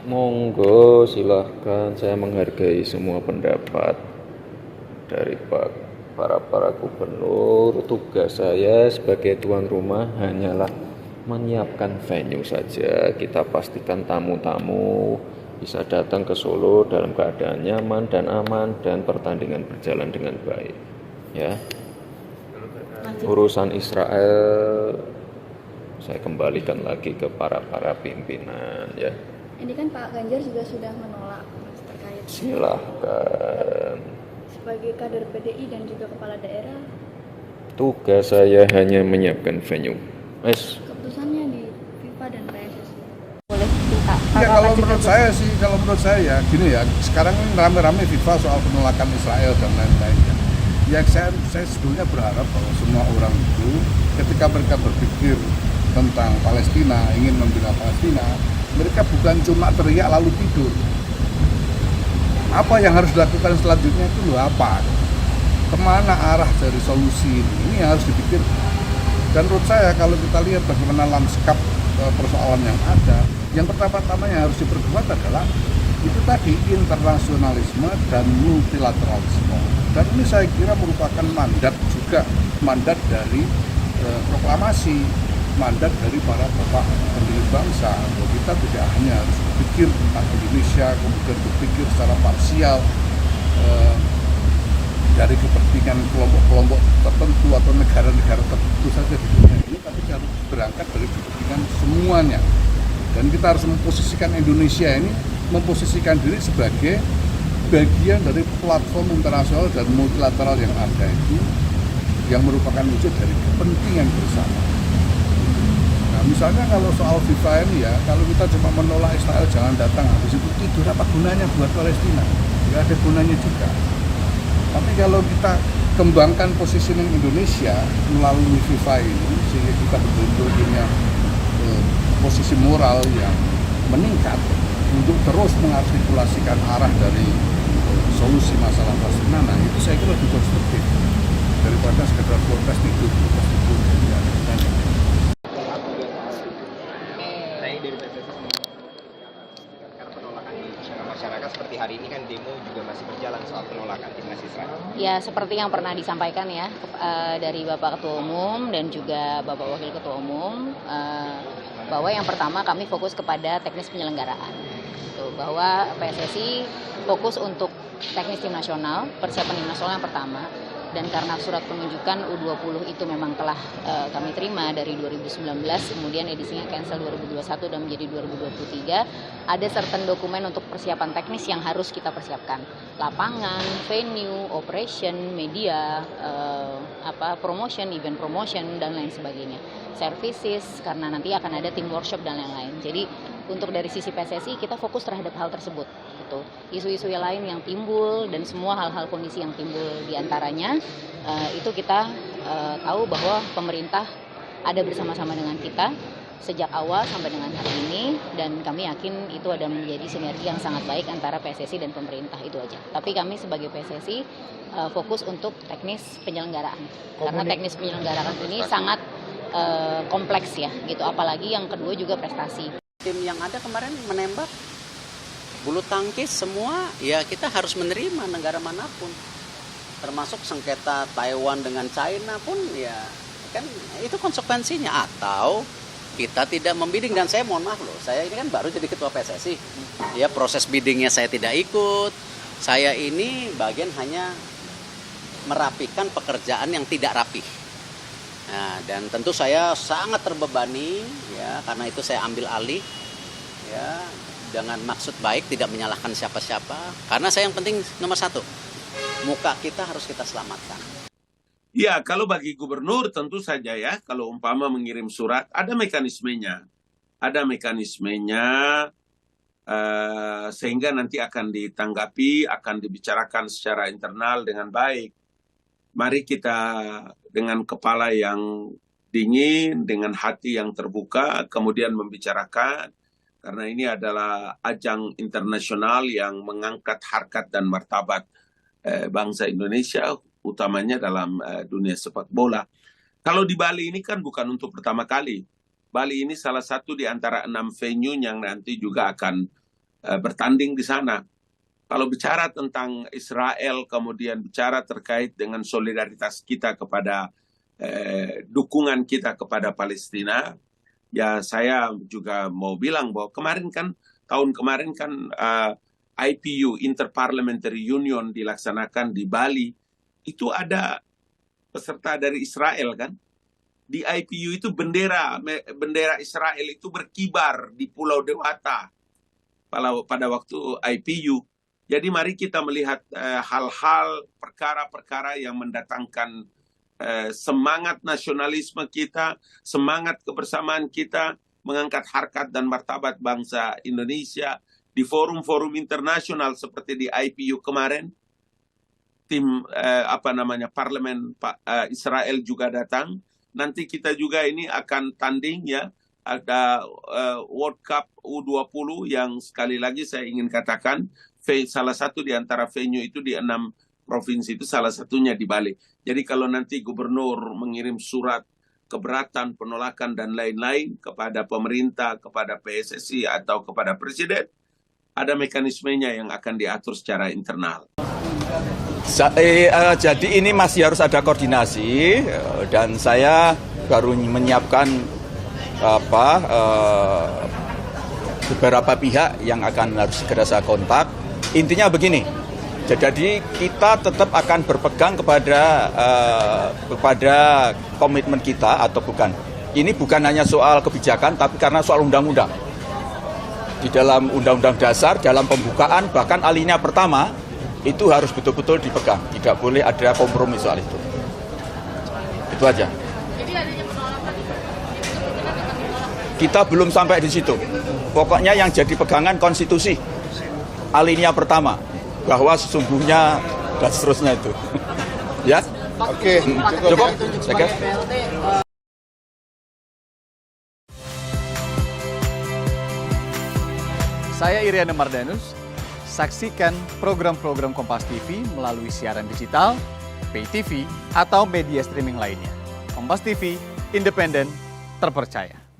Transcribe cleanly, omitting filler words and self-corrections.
Monggo, silahkan. Saya menghargai semua pendapat dari para gubernur. Tugas saya sebagai tuan rumah hanyalah menyiapkan venue saja. Kita pastikan tamu-tamu bisa datang ke Solo dalam keadaan nyaman dan aman dan pertandingan berjalan dengan baik. Ya, urusan Israel saya kembalikan lagi ke para pimpinan ya. Ini kan Pak Ganjar juga sudah menolak terkait Silahkan. sebagai kader PDI dan juga kepala daerah. Tugas saya hanya menyiapkan venue. Keputusannya di FIFA dan PSSI. Boleh minta Ya kalau menurut saya ya gini ya, sekarang ini rame-rame FIFA soal penolakan Israel dan lain-lainnya. Yang saya sebetulnya berharap bahwa semua orang itu ketika mereka berpikir tentang Palestina, ingin membela Palestina, mereka bukan cuma teriak lalu tidur. Apa yang harus dilakukan selanjutnya itu loh apa? Kemana arah dari solusi ini? Ini yang harus dipikir. Dan menurut saya kalau kita lihat bagaimana lanskap persoalan yang ada, yang pertama-tama yang harus diperkuat adalah itu tadi internasionalisme dan multilateralisme. Dan ini saya kira merupakan mandat dari proklamasi, mandat dari para bapak pendiri bangsa. Bahwa kita tidak hanya harus berpikir tentang Indonesia, kemudian berpikir secara parsial dari kepentingan kelompok-kelompok tertentu atau negara-negara tertentu saja di dunia ini, tapi harus berangkat dari kepentingan semuanya. Dan kita harus memposisikan Indonesia ini, memposisikan diri sebagai bagian dari platform internasional dan multilateral yang ada itu, yang merupakan wujud dari kepentingan bersama. Nah misalnya kalau soal FIFA ini ya, kalau kita cuma menolak Israel jangan datang, habis itu tidur, apa gunanya buat Palestina? Tidak ada gunanya juga. Tapi kalau kita kembangkan positioning Indonesia melalui FIFA ini, sehingga kita betul-betul punya posisi moral yang meningkat untuk terus mengartikulasikan arah dari solusi masalah Palestina, nah itu saya kira lebih konstruktif daripada sekedar protes tidur. Karena penolakan di masyarakat seperti hari ini kan demo juga masih berjalan soal penolakan timnas Israel. Ya seperti yang pernah disampaikan ya dari Bapak Ketua Umum dan juga Bapak Wakil Ketua Umum, bahwa yang pertama kami fokus kepada teknis penyelenggaraan, bahwa PSSI fokus untuk teknis tim nasional, persiapan tim nasional yang pertama. Dan karena surat penunjukan U20 itu memang telah kami terima dari 2019, kemudian edisinya cancel 2021 dan menjadi 2023, ada certain dokumen untuk persiapan teknis yang harus kita persiapkan. Lapangan, venue, operation, media, promotion, event promotion, dan lain sebagainya. Services, karena nanti akan ada tim workshop dan lain-lain. Jadi untuk dari sisi PSSI kita fokus terhadap hal tersebut. Isu-isu yang lain yang timbul dan semua hal-hal kondisi yang timbul diantaranya itu kita tahu bahwa pemerintah ada bersama-sama dengan kita sejak awal sampai dengan hari ini, dan kami yakin itu ada menjadi sinergi yang sangat baik antara PSSI dan pemerintah, itu aja. Tapi kami sebagai PSSI fokus untuk teknis penyelenggaraan, karena teknis penyelenggaraan ini sangat kompleks ya, gitu. Apalagi yang kedua juga prestasi. Tim yang ada kemarin menembak bulu tangkis semua, ya kita harus menerima negara manapun, termasuk sengketa Taiwan dengan China pun ya kan itu konsekuensinya. Atau kita tidak membidding, dan saya mohon maaf loh, saya ini kan baru jadi ketua PSSI ya, proses biddingnya saya tidak ikut. Saya ini bagian hanya merapikan pekerjaan yang tidak rapih. Nah, dan tentu saya sangat terbebani ya, karena itu saya ambil alih ya, dengan maksud baik, tidak menyalahkan siapa-siapa. Karena saya yang penting nomor satu, muka kita harus kita selamatkan. Ya, kalau bagi gubernur tentu saja ya, kalau umpama mengirim surat, ada mekanismenya. Ada mekanismenya sehingga nanti akan ditanggapi, akan dibicarakan secara internal dengan baik. Mari kita dengan kepala yang dingin, dengan hati yang terbuka, kemudian membicarakan. Karena ini adalah ajang internasional yang mengangkat harkat dan martabat bangsa Indonesia, utamanya dalam dunia sepak bola. Kalau di Bali ini kan bukan untuk pertama kali. Bali ini salah satu di antara 6 venue yang nanti juga akan bertanding di sana. Kalau bicara tentang Israel, kemudian bicara terkait dengan solidaritas kita kepada dukungan kita kepada Palestina, ya saya juga mau bilang bahwa tahun kemarin kan IPU, Interparliamentary Union, dilaksanakan di Bali. Itu ada peserta dari Israel kan. Di IPU itu bendera Israel itu berkibar di Pulau Dewata pada waktu IPU. Jadi mari kita melihat hal-hal, perkara-perkara yang mendatangkan semangat nasionalisme kita, semangat kebersamaan kita, mengangkat harkat dan martabat bangsa Indonesia di forum-forum internasional seperti di IPU kemarin. Tim parlemen Israel juga datang. Nanti kita juga ini akan tanding ya, ada World Cup U20 yang sekali lagi saya ingin katakan salah satu di antara venue itu di 6 provinsi itu salah satunya di Bali. Jadi kalau nanti gubernur mengirim surat keberatan, penolakan dan lain-lain kepada pemerintah, kepada PSSI atau kepada presiden, ada mekanismenya yang akan diatur secara internal. Jadi ini masih harus ada koordinasi dan saya baru menyiapkan beberapa pihak yang akan harus segera saya kontak. Intinya begini, jadi kita tetap akan berpegang kepada komitmen kita atau bukan. Ini bukan hanya soal kebijakan, tapi karena soal undang-undang. Di dalam Undang-Undang Dasar, dalam pembukaan, bahkan alinea pertama, itu harus betul-betul dipegang. Tidak boleh ada kompromi soal itu. Itu aja. Jadi adanya penolakan, kita belum sampai di situ. Pokoknya yang jadi pegangan konstitusi. Alinea pertama. Bahwa sesungguhnya dan seterusnya itu. Ya? Oke, cukup. Saya Iriana Mardanus. Saksikan program-program Kompas TV melalui siaran digital, pay TV, atau media streaming lainnya. Kompas TV, independen, terpercaya.